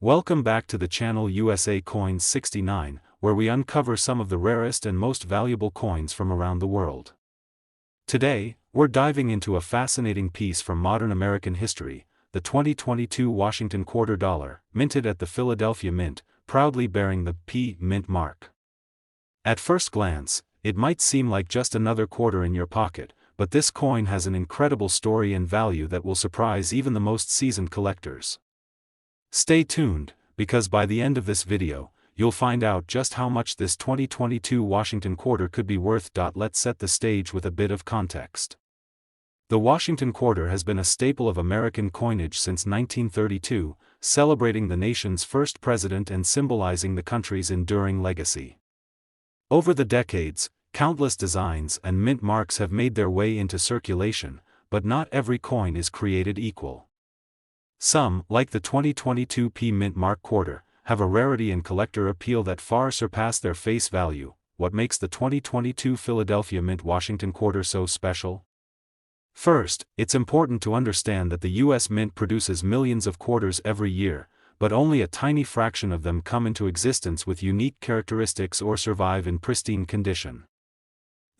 Welcome back to the channel USA Coins 69, where we uncover some of the rarest and most valuable coins from around the world. Today, we're diving into a fascinating piece from modern American history, the 2022 Washington Quarter Dollar, minted at the Philadelphia Mint, proudly bearing the P Mint mark. At first glance, it might seem like just another quarter in your pocket, but this coin has an incredible story and value that will surprise even the most seasoned collectors. Stay tuned, because by the end of this video, you'll find out just how much this 2022 Washington Quarter could be worth. Let's set the stage with a bit of context. The Washington Quarter has been a staple of American coinage since 1932, celebrating the nation's first president and symbolizing the country's enduring legacy. Over the decades, countless designs and mint marks have made their way into circulation, but not every coin is created equal. Some, like the 2022 P Mint Mark Quarter, have a rarity and collector appeal that far surpass their face value. What makes the 2022 Philadelphia Mint Washington Quarter so special? First, it's important to understand that the U.S. Mint produces millions of quarters every year, but only a tiny fraction of them come into existence with unique characteristics or survive in pristine condition.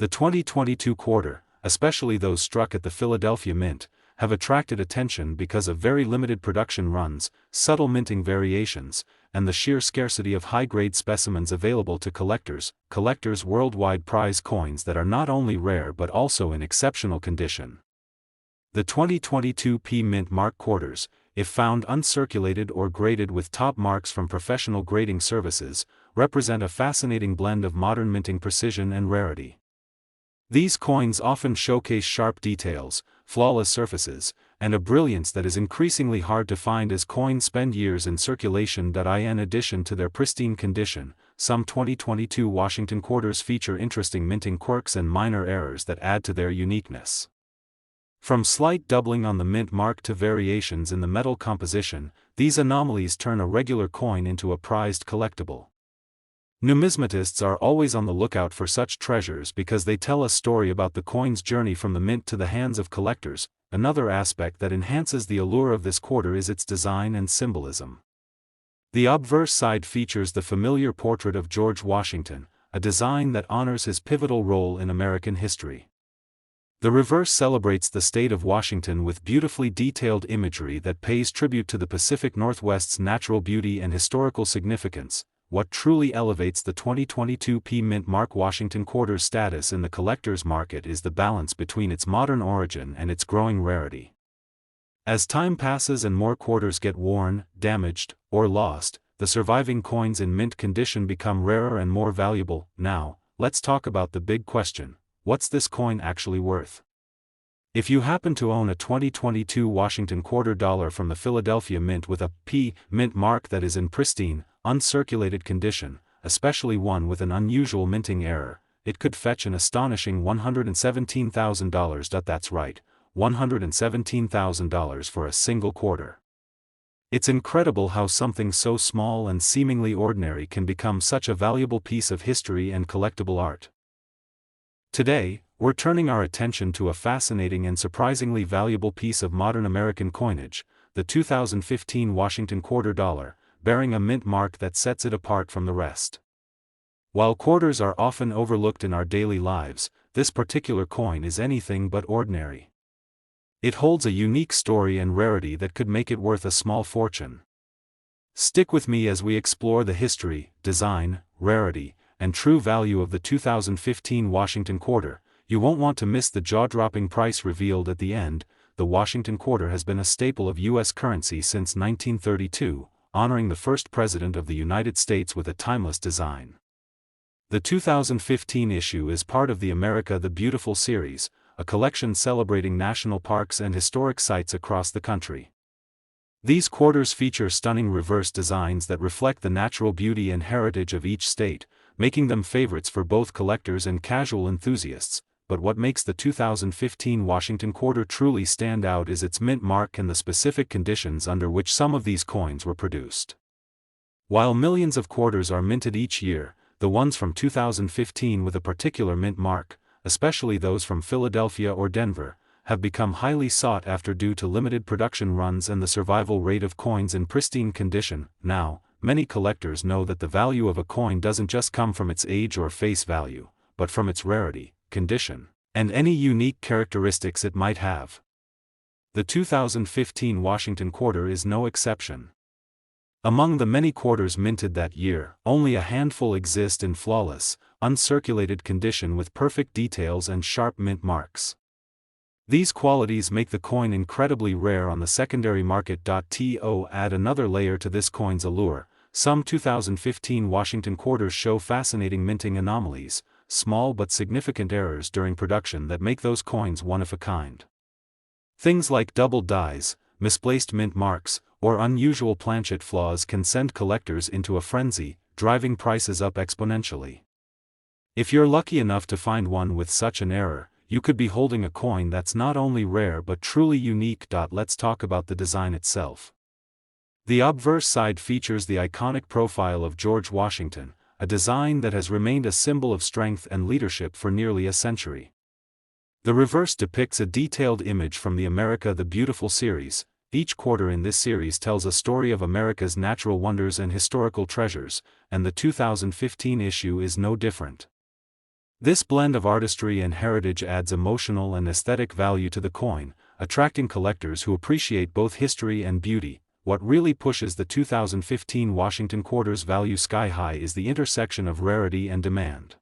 The 2022 quarter, especially those struck at the Philadelphia Mint, have attracted attention because of very limited production runs, subtle minting variations, and the sheer scarcity of high-grade specimens available to collectors. Collectors worldwide prize coins that are not only rare but also in exceptional condition. The 2022 P Mint Mark quarters, if found uncirculated or graded with top marks from professional grading services, represent a fascinating blend of modern minting precision and rarity. These coins often showcase sharp details, flawless surfaces, and a brilliance that is increasingly hard to find as coins spend years in circulation. In addition to their pristine condition, some 2022 Washington quarters feature interesting minting quirks and minor errors that add to their uniqueness. From slight doubling on the mint mark to variations in the metal composition, these anomalies turn a regular coin into a prized collectible. Numismatists are always on the lookout for such treasures because they tell a story about the coin's journey from the mint to the hands of collectors. Another aspect that enhances the allure of this quarter is its design and symbolism. The obverse side features the familiar portrait of George Washington, a design that honors his pivotal role in American history. The reverse celebrates the state of Washington with beautifully detailed imagery that pays tribute to the Pacific Northwest's natural beauty and historical significance. What truly elevates the 2022 P Mint Mark Washington Quarter's status in the collector's market is the balance between its modern origin and its growing rarity. As time passes and more quarters get worn, damaged, or lost, the surviving coins in mint condition become rarer and more valuable. Now, let's talk about the big question: what's this coin actually worth? If you happen to own a 2022 Washington Quarter Dollar from the Philadelphia Mint with a P Mint mark that is in pristine, uncirculated condition, especially one with an unusual minting error, it could fetch an astonishing $117,000. That's right, $117,000 for a single quarter. It's incredible how something so small and seemingly ordinary can become such a valuable piece of history and collectible art. Today, we're turning our attention to a fascinating and surprisingly valuable piece of modern American coinage, the 2015 Washington Quarter Dollar, bearing a mint mark that sets it apart from the rest. While quarters are often overlooked in our daily lives, this particular coin is anything but ordinary. It holds a unique story and rarity that could make it worth a small fortune. Stick with me as we explore the history, design, rarity, and true value of the 2015 Washington Quarter. You won't want to miss the jaw-dropping price revealed at the end. The Washington Quarter has been a staple of U.S. currency since 1932, honoring the first president of the United States with a timeless design. The 2015 issue is part of the America the Beautiful series, a collection celebrating national parks and historic sites across the country. These quarters feature stunning reverse designs that reflect the natural beauty and heritage of each state, making them favorites for both collectors and casual enthusiasts. But what makes the 2015 Washington Quarter truly stand out is its mint mark and the specific conditions under which some of these coins were produced. While millions of quarters are minted each year, the ones from 2015 with a particular mint mark, especially those from Philadelphia or Denver, have become highly sought after due to limited production runs and the survival rate of coins in pristine condition. Now, many collectors know that the value of a coin doesn't just come from its age or face value, but from its rarity, condition, and any unique characteristics it might have. The 2015 Washington quarter is no exception. Among the many quarters minted that year, only a handful exist in flawless, uncirculated condition with perfect details and sharp mint marks. These qualities make the coin incredibly rare on the secondary market. To add another layer to this coin's allure, some 2015 Washington quarters show fascinating minting anomalies, small but significant errors during production that make those coins one of a kind. Things like double dies, misplaced mint marks, or unusual planchet flaws can send collectors into a frenzy, driving prices up exponentially. If you're lucky enough to find one with such an error, you could be holding a coin that's not only rare but truly unique. Let's talk about the design itself. The obverse side features the iconic profile of George Washington, a design that has remained a symbol of strength and leadership for nearly a century. The reverse depicts a detailed image from the America the Beautiful series. Each quarter in this series tells a story of America's natural wonders and historical treasures, and the 2015 issue is no different. This blend of artistry and heritage adds emotional and aesthetic value to the coin, attracting collectors who appreciate both history and beauty. What really pushes the 2015 Washington quarter's value sky high is the intersection of rarity and demand.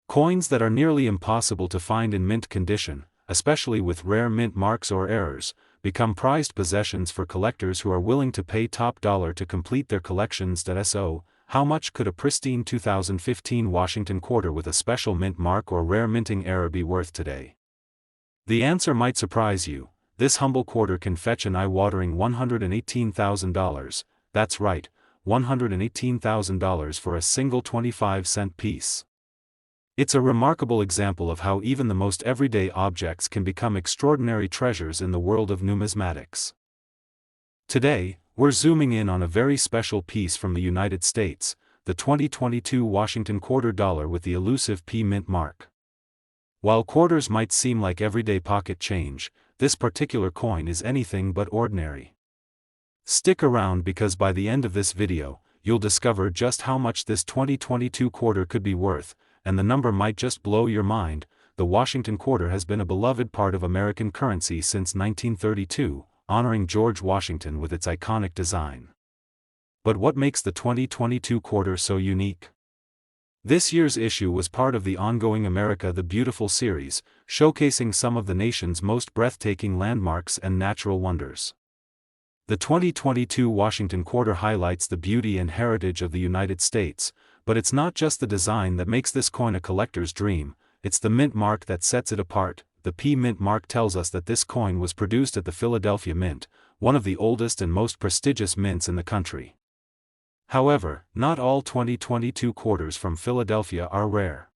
Coins that are nearly impossible to find in mint condition, especially with rare mint marks or errors, become prized possessions for collectors who are willing to pay top dollar to complete their collections. So, how much could a pristine 2015 Washington quarter with a special mint mark or rare minting error be worth today? The answer might surprise you. This humble quarter can fetch an eye-watering $118,000, that's right, $118,000 for a single 25-cent piece. It's a remarkable example of how even the most everyday objects can become extraordinary treasures in the world of numismatics. Today, we're zooming in on a very special piece from the United States, the 2022 Washington quarter dollar with the elusive P mint mark. While quarters might seem like everyday pocket change, this particular coin is anything but ordinary. Stick around because by the end of this video, you'll discover just how much this 2022 quarter could be worth, and the number might just blow your mind. The Washington quarter has been a beloved part of American currency since 1932, honoring George Washington with its iconic design. But what makes the 2022 quarter so unique? This year's issue was part of the ongoing America the Beautiful series, showcasing some of the nation's most breathtaking landmarks and natural wonders. The 2022 Washington quarter highlights the beauty and heritage of the United States, but it's not just the design that makes this coin a collector's dream, it's the mint mark that sets it apart. The P mint mark tells us that this coin was produced at the Philadelphia Mint, one of the oldest and most prestigious mints in the country. However, not all 2022 quarters from Philadelphia are rare.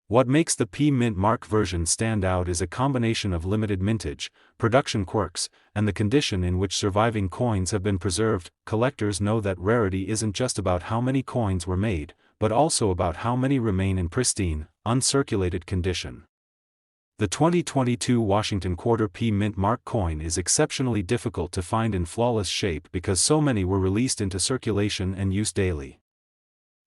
What makes the P mint mark version stand out is a combination of limited mintage, production quirks, and the condition in which surviving coins have been preserved. Collectors know that rarity isn't just about how many coins were made, but also about how many remain in pristine, uncirculated condition. The 2022 Washington quarter P mint mark coin is exceptionally difficult to find in flawless shape because so many were released into circulation and use daily.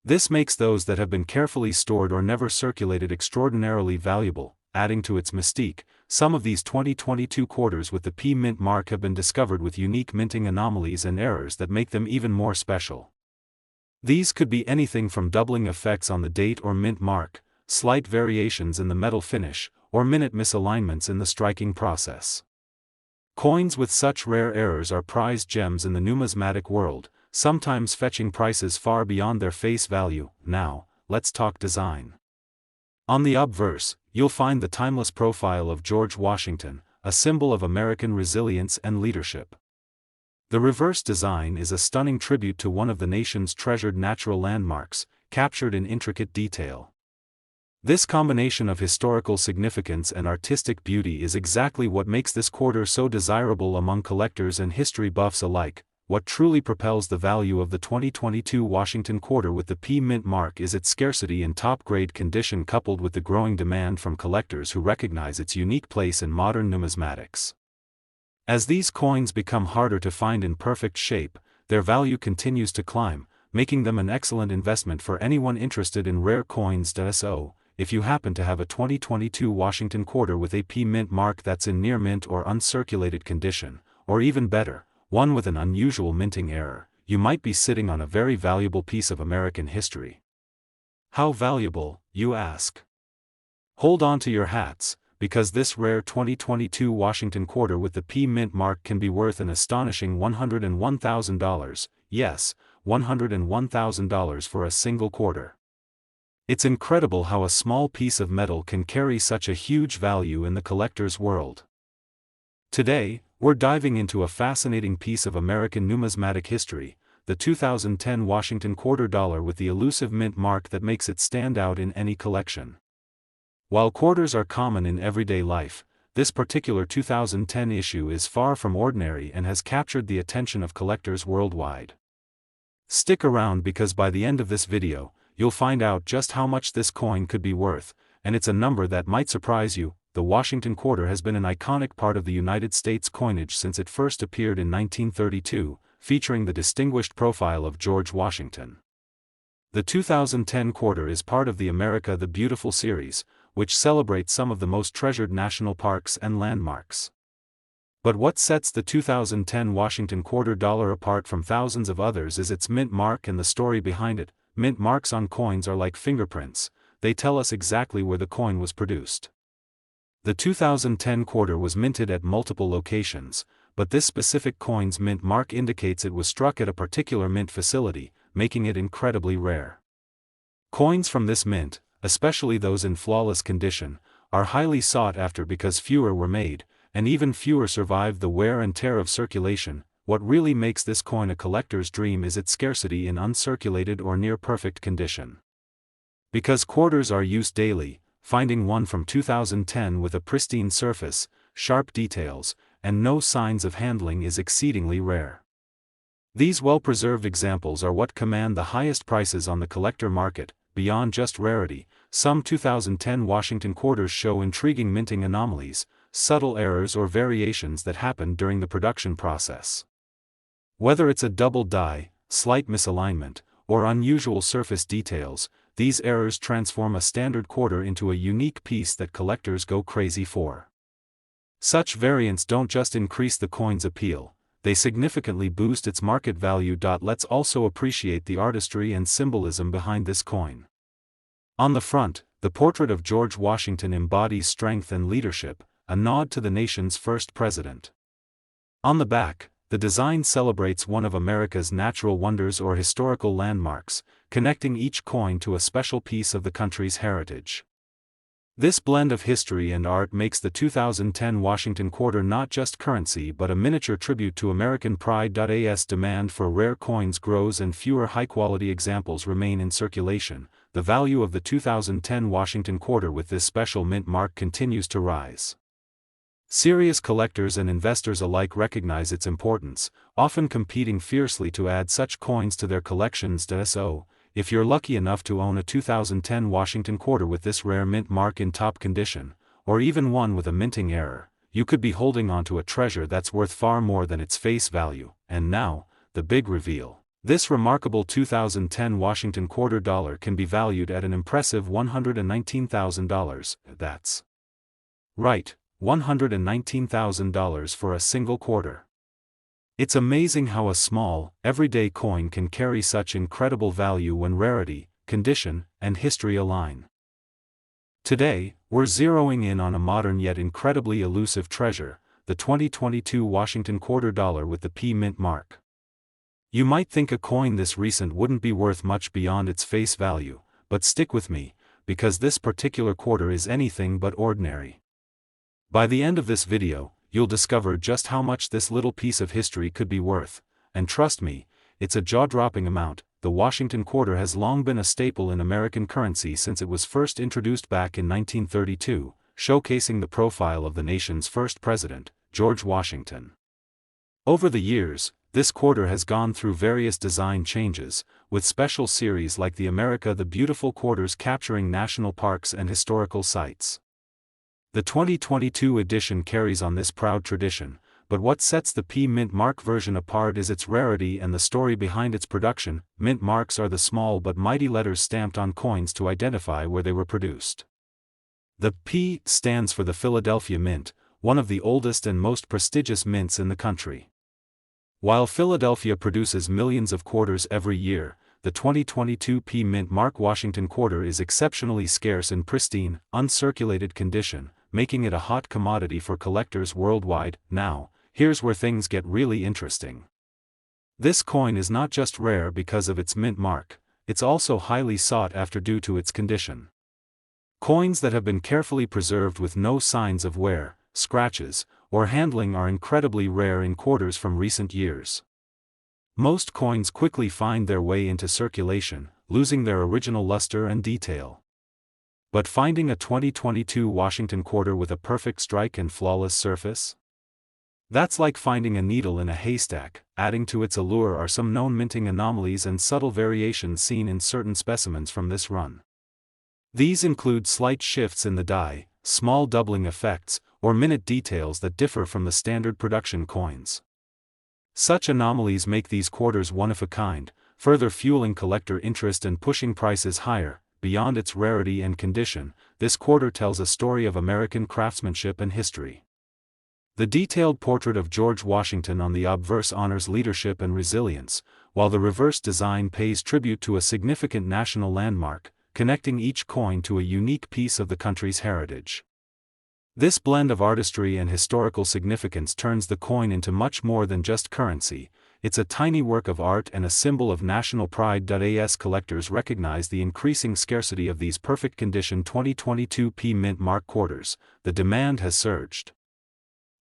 This makes those that have been carefully stored or never circulated extraordinarily valuable, adding to its mystique. Some of these 2022 quarters with the P mint mark have been discovered with unique minting anomalies and errors that make them even more special. These could be anything from doubling effects on the date or mint mark, slight variations in the metal finish, or minute misalignments in the striking process. Coins with such rare errors are prized gems in the numismatic world, sometimes fetching prices far beyond their face value. Now, let's talk design. On the obverse, you'll find the timeless profile of George Washington, a symbol of American resilience and leadership. The reverse design is a stunning tribute to one of the nation's treasured natural landmarks, captured in intricate detail. This combination of historical significance and artistic beauty is exactly what makes this quarter so desirable among collectors and history buffs alike. what truly propels the value of the 2022 Washington quarter with the P mint mark is its scarcity in top-grade condition coupled with the growing demand from collectors who recognize its unique place in modern numismatics. As these coins become harder to find in perfect shape, their value continues to climb, making them an excellent investment for anyone interested in rare coins. So, if you happen to have a 2022 Washington quarter with a P mint mark that's in near mint or uncirculated condition, or even better, one with an unusual minting error, you might be sitting on a very valuable piece of American history. How valuable, you ask? Hold on to your hats, because this rare 2022 Washington quarter with the P mint mark can be worth an astonishing $101,000, yes, $101,000 for a single quarter. It's incredible how a small piece of metal can carry such a huge value in the collector's world. Today, we're diving into a fascinating piece of American numismatic history, the 2010 Washington quarter dollar with the elusive mint mark that makes it stand out in any collection. While quarters are common in everyday life, this particular 2010 issue is far from ordinary and has captured the attention of collectors worldwide. Stick around because by the end of this video, you'll find out just how much this coin could be worth, and it's a number that might surprise you. The Washington quarter has been an iconic part of the United States coinage since it first appeared in 1932, featuring the distinguished profile of George Washington. The 2010 quarter is part of the America the Beautiful series, which celebrates some of the most treasured national parks and landmarks. But what sets the 2010 Washington quarter dollar apart from thousands of others is its mint mark and the story behind it. Mint marks on coins are like fingerprints, they tell us exactly where the coin was produced. The 2010 quarter was minted at multiple locations, but this specific coin's mint mark indicates it was struck at a particular mint facility, making it incredibly rare. Coins from this mint, especially those in flawless condition, are highly sought after because fewer were made, and even fewer survived the wear and tear of circulation. What really makes this coin a collector's dream is its scarcity in uncirculated or near-perfect condition. Because quarters are used daily, finding one from 2010 with a pristine surface, sharp details, and no signs of handling is exceedingly rare. These well-preserved examples are what command the highest prices on the collector market. Beyond just rarity, some 2010 Washington quarters show intriguing minting anomalies, subtle errors or variations that happen during the production process. Whether it's a double die, slight misalignment, or unusual surface details, these errors transform a standard quarter into a unique piece that collectors go crazy for. Such variants don't just increase the coin's appeal, they significantly boost its market value. Let's also appreciate the artistry and symbolism behind this coin. On the front, the portrait of George Washington embodies strength and leadership, a nod to the nation's first president. On the back, the design celebrates one of America's natural wonders or historical landmarks, connecting each coin to a special piece of the country's heritage. This blend of history and art makes the 2010 Washington quarter not just currency but a miniature tribute to American pride. As demand for rare coins grows and fewer high-quality examples remain in circulation, the value of the 2010 Washington quarter with this special mint mark continues to rise. Serious collectors and investors alike recognize its importance, often competing fiercely to add such coins to their collections. So, if you're lucky enough to own a 2010 Washington quarter with this rare mint mark in top condition, or even one with a minting error, you could be holding onto a treasure that's worth far more than its face value. And now, the big reveal. This remarkable 2010 Washington quarter dollar can be valued at an impressive $119,000. That's right, $119,000 for a single quarter. It's amazing how a small, everyday coin can carry such incredible value when rarity, condition, and history align. Today, we're zeroing in on a modern yet incredibly elusive treasure, the 2022 Washington quarter dollar with the P mint mark. You might think a coin this recent wouldn't be worth much beyond its face value, but stick with me, because this particular quarter is anything but ordinary. By the end of this video, you'll discover just how much this little piece of history could be worth, and trust me, it's a jaw-dropping amount. The Washington quarter has long been a staple in American currency since it was first introduced back in 1932, showcasing the profile of the nation's first president, George Washington. Over the years, this quarter has gone through various design changes, with special series like the America the Beautiful quarters capturing national parks and historical sites. The 2022 edition carries on this proud tradition, but what sets the P Mint Mark version apart is its rarity and the story behind its production. Mint marks are the small but mighty letters stamped on coins to identify where they were produced. The P stands for the Philadelphia Mint, one of the oldest and most prestigious mints in the country. While Philadelphia produces millions of quarters every year, the 2022 P Mint Mark Washington quarter is exceptionally scarce in pristine, uncirculated condition, making it a hot commodity for collectors worldwide. Now, here's where things get really interesting. This coin is not just rare because of its mint mark, it's also highly sought after due to its condition. Coins that have been carefully preserved with no signs of wear, scratches, or handling are incredibly rare in quarters from recent years. Most coins quickly find their way into circulation, losing their original luster and detail. But finding a 2022 Washington quarter with a perfect strike and flawless surface? That's like finding a needle in a haystack. Adding to its allure are some known minting anomalies and subtle variations seen in certain specimens from this run. These include slight shifts in the die, small doubling effects, or minute details that differ from the standard production coins. Such anomalies make these quarters one of a kind, further fueling collector interest and pushing prices higher. Beyond its rarity and condition, this quarter tells a story of American craftsmanship and history. The detailed portrait of George Washington on the obverse honors leadership and resilience, while the reverse design pays tribute to a significant national landmark, connecting each coin to a unique piece of the country's heritage. This blend of artistry and historical significance turns the coin into much more than just currency. It's a tiny work of art and a symbol of national pride. As collectors recognize the increasing scarcity of these perfect condition 2022 P Mint Mark quarters, the demand has surged.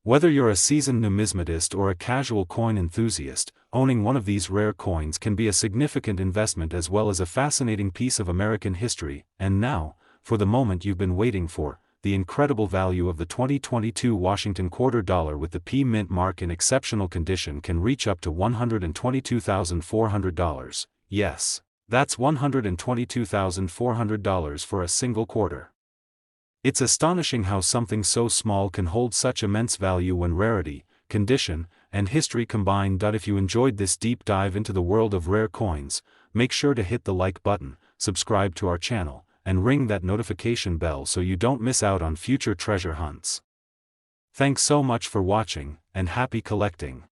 Whether you're a seasoned numismatist or a casual coin enthusiast, owning one of these rare coins can be a significant investment as well as a fascinating piece of American history. And now, for the moment you've been waiting for, the incredible value of the 2022 Washington quarter dollar with the P Mint mark in exceptional condition can reach up to $122,400. Yes, that's $122,400 for a single quarter. It's astonishing how something so small can hold such immense value when rarity, condition, and history combine. If you enjoyed this deep dive into the world of rare coins, make sure to hit the like button, subscribe to our channel, and ring that notification bell so you don't miss out on future treasure hunts. Thanks so much for watching, and happy collecting.